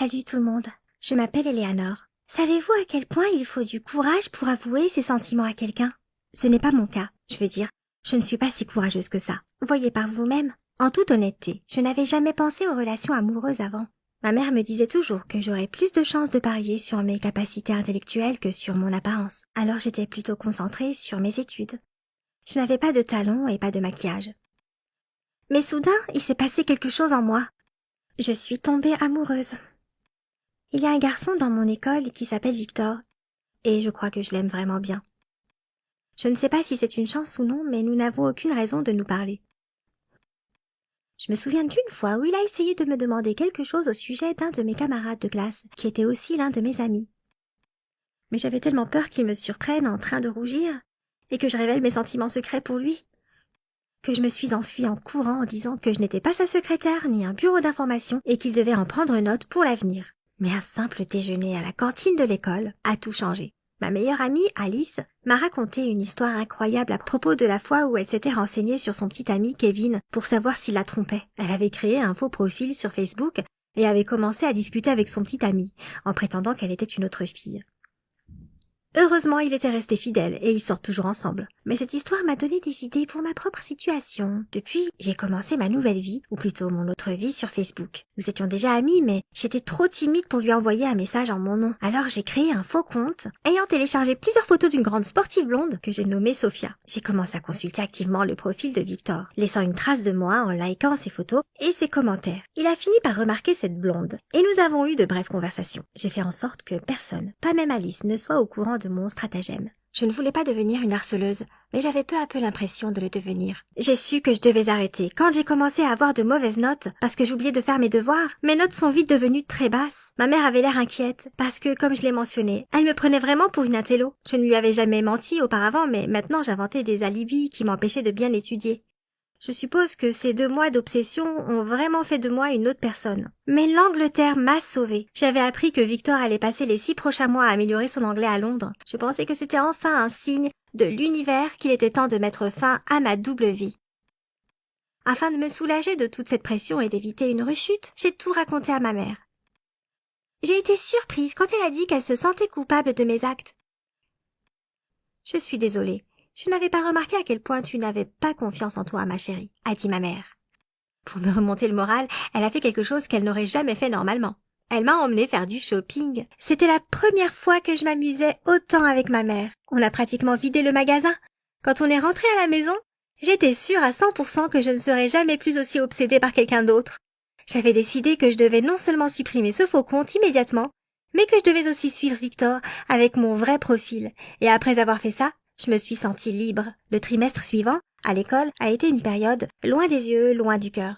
Salut tout le monde, je m'appelle Eleanor. Savez-vous à quel point il faut du courage pour avouer ses sentiments à quelqu'un? Ce n'est pas mon cas, je veux dire, je ne suis pas si courageuse que ça. Voyez par vous-même. En toute honnêteté, je n'avais jamais pensé aux relations amoureuses avant. Ma mère me disait toujours que j'aurais plus de chances de parier sur mes capacités intellectuelles que sur mon apparence. Alors j'étais plutôt concentrée sur mes études. Je n'avais pas de talons et pas de maquillage. Mais soudain, il s'est passé quelque chose en moi. Je suis tombée amoureuse. Il y a un garçon dans mon école qui s'appelle Victor, et je crois que je l'aime vraiment bien. Je ne sais pas si c'est une chance ou non, mais nous n'avons aucune raison de nous parler. Je me souviens d'une fois où il a essayé de me demander quelque chose au sujet d'un de mes camarades de classe, qui était aussi l'un de mes amis. Mais j'avais tellement peur qu'il me surprenne en train de rougir, et que je révèle mes sentiments secrets pour lui, que je me suis enfuie en courant en disant que je n'étais pas sa secrétaire ni un bureau d'information et qu'il devait en prendre note pour l'avenir. Mais un simple déjeuner à la cantine de l'école a tout changé. Ma meilleure amie, Alice, m'a raconté une histoire incroyable à propos de la fois où elle s'était renseignée sur son petit ami Kevin pour savoir s'il la trompait. Elle avait créé un faux profil sur Facebook et avait commencé à discuter avec son petit ami, en prétendant qu'elle était une autre fille. Heureusement, il était resté fidèle et ils sortent toujours ensemble. Mais cette histoire m'a donné des idées pour ma propre situation. Depuis, j'ai commencé ma nouvelle vie, ou plutôt mon autre vie sur Facebook. Nous étions déjà amis, mais j'étais trop timide pour lui envoyer un message en mon nom. Alors j'ai créé un faux compte, ayant téléchargé plusieurs photos d'une grande sportive blonde que j'ai nommée Sophia. J'ai commencé à consulter activement le profil de Victor, laissant une trace de moi en likant ses photos et ses commentaires. Il a fini par remarquer cette blonde, et nous avons eu de brèves conversations. J'ai fait en sorte que personne, pas même Alice, ne soit au courant de mon stratagème. Je ne voulais pas devenir une harceleuse, mais j'avais peu à peu l'impression de le devenir. J'ai su que je devais arrêter quand j'ai commencé à avoir de mauvaises notes parce que j'oubliais de faire mes devoirs. Mes notes sont vite devenues très basses. Ma mère avait l'air inquiète parce que, comme je l'ai mentionné, elle me prenait vraiment pour une intello. Je ne lui avais jamais menti auparavant, mais maintenant j'inventais des alibis qui m'empêchaient de bien étudier. Je suppose que ces 2 mois d'obsession ont vraiment fait de moi une autre personne. Mais l'Angleterre m'a sauvée. J'avais appris que Victor allait passer les 6 prochains mois à améliorer son anglais à Londres. Je pensais que c'était enfin un signe de l'univers qu'il était temps de mettre fin à ma double vie. Afin de me soulager de toute cette pression et d'éviter une rechute, j'ai tout raconté à ma mère. J'ai été surprise quand elle a dit qu'elle se sentait coupable de mes actes. « Je suis désolée. Je n'avais pas remarqué à quel point tu n'avais pas confiance en toi, ma chérie, a dit ma mère. Pour me remonter le moral, elle a fait quelque chose qu'elle n'aurait jamais fait normalement. Elle m'a emmenée faire du shopping. C'était la première fois que je m'amusais autant avec ma mère. On a pratiquement vidé le magasin. Quand on est rentré à la maison, j'étais sûre à 100% que je ne serais jamais plus aussi obsédée par quelqu'un d'autre. J'avais décidé que je devais non seulement supprimer ce faux compte immédiatement, mais que je devais aussi suivre Victor avec mon vrai profil. Et après avoir fait ça, je me suis sentie libre. Le trimestre suivant, à l'école, a été une période loin des yeux, loin du cœur.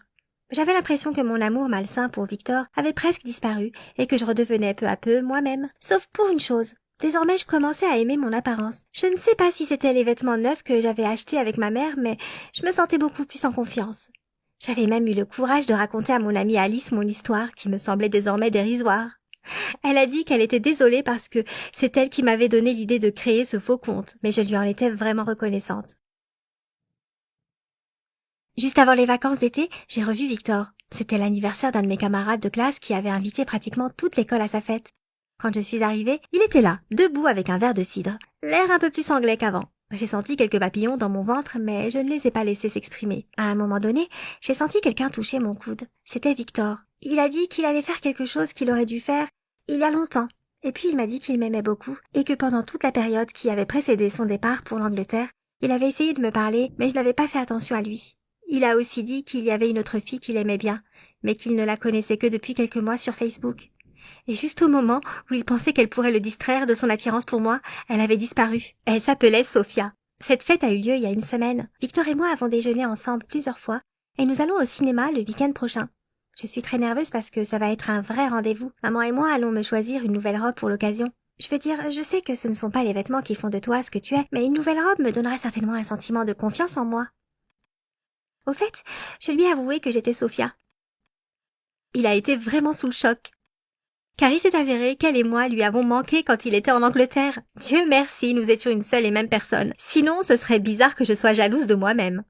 J'avais l'impression que mon amour malsain pour Victor avait presque disparu et que je redevenais peu à peu moi-même. Sauf pour une chose. Désormais, je commençais à aimer mon apparence. Je ne sais pas si c'était les vêtements neufs que j'avais achetés avec ma mère, mais je me sentais beaucoup plus en confiance. J'avais même eu le courage de raconter à mon amie Alice mon histoire qui me semblait désormais dérisoire. Elle a dit qu'elle était désolée parce que c'est elle qui m'avait donné l'idée de créer ce faux compte, mais je lui en étais vraiment reconnaissante. Juste avant les vacances d'été, j'ai revu Victor. C'était l'anniversaire d'un de mes camarades de classe qui avait invité pratiquement toute l'école à sa fête. Quand je suis arrivée, il était là, debout avec un verre de cidre, l'air un peu plus anglais qu'avant. J'ai senti quelques papillons dans mon ventre, mais je ne les ai pas laissés s'exprimer. À un moment donné, j'ai senti quelqu'un toucher mon coude. C'était Victor. Il a dit qu'il allait faire quelque chose qu'il aurait dû faire il y a longtemps. Et puis il m'a dit qu'il m'aimait beaucoup et que pendant toute la période qui avait précédé son départ pour l'Angleterre, il avait essayé de me parler, mais je n'avais pas fait attention à lui. Il a aussi dit qu'il y avait une autre fille qu'il aimait bien, mais qu'il ne la connaissait que depuis quelques mois sur Facebook. Et juste au moment où il pensait qu'elle pourrait le distraire de son attirance pour moi, elle avait disparu. Elle s'appelait Sophia. Cette fête a eu lieu il y a une semaine. Victor et moi avons déjeuné ensemble plusieurs fois, et nous allons au cinéma le week-end prochain. Je suis très nerveuse parce que ça va être un vrai rendez-vous. Maman et moi allons me choisir une nouvelle robe pour l'occasion. Je veux dire, je sais que ce ne sont pas les vêtements qui font de toi ce que tu es, mais une nouvelle robe me donnerait certainement un sentiment de confiance en moi. Au fait, je lui ai avoué que j'étais Sophia. Il a été vraiment sous le choc. Car il s'est avéré qu'elle et moi lui avons manqué quand il était en Angleterre. Dieu merci, nous étions une seule et même personne. Sinon, ce serait bizarre que je sois jalouse de moi-même.